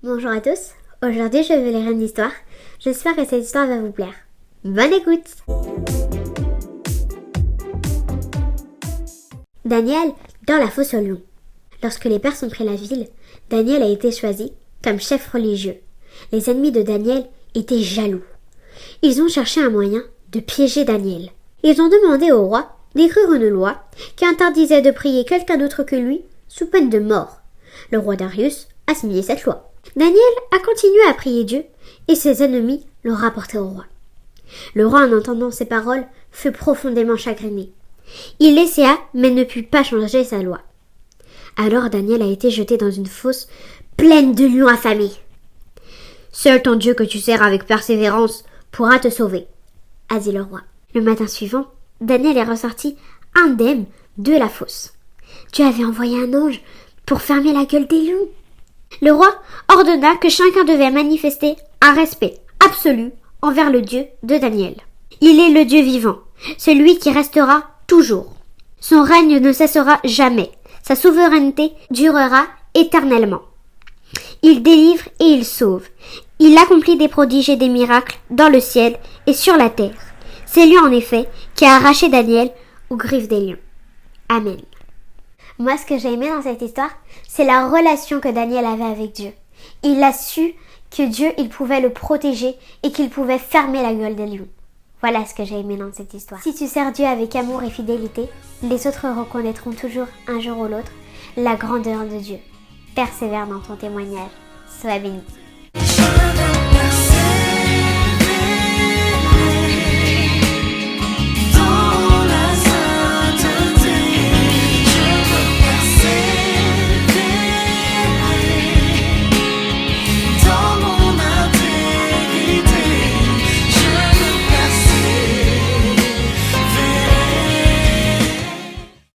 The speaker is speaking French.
Bonjour à tous, aujourd'hui je vais lire une histoire. J'espère que cette histoire va vous plaire. Bonne écoute! Daniel dans la fosse aux lions. Lorsque les Perses ont pris la ville, Daniel a été choisi comme chef religieux. Les ennemis de Daniel étaient jaloux. Ils ont cherché un moyen de piéger Daniel. Ils ont demandé au roi d'écrire une loi qui interdisait de prier quelqu'un d'autre que lui sous peine de mort. Le roi Darius a signé cette loi. Daniel a continué à prier Dieu et ses ennemis l'ont rapporté au roi. Le roi, en entendant ces paroles, fut profondément chagriné. Il essaya, mais ne put pas changer sa loi. Alors Daniel a été jeté dans une fosse pleine de lions affamés. Seul ton Dieu que tu sers avec persévérance pourra te sauver, a dit le roi. Le matin suivant, Daniel est ressorti indemne de la fosse. Dieu avait envoyé un ange pour fermer la gueule des lions. Le roi ordonna que chacun devait manifester un respect absolu envers le Dieu de Daniel. Il est le Dieu vivant, celui qui restera toujours. Son règne ne cessera jamais, sa souveraineté durera éternellement. Il délivre et il sauve. Il accomplit des prodiges et des miracles dans le ciel et sur la terre. C'est lui en effet qui a arraché Daniel aux griffes des lions. Amen. Moi, ce que j'ai aimé dans cette histoire, c'est la relation que Daniel avait avec Dieu. Il a su que Dieu, il pouvait le protéger et qu'il pouvait fermer la gueule des lions. Voilà ce que j'ai aimé dans cette histoire. Si tu sers Dieu avec amour et fidélité, les autres reconnaîtront toujours un jour ou l'autre la grandeur de Dieu. Persévère dans ton témoignage. Sois béni.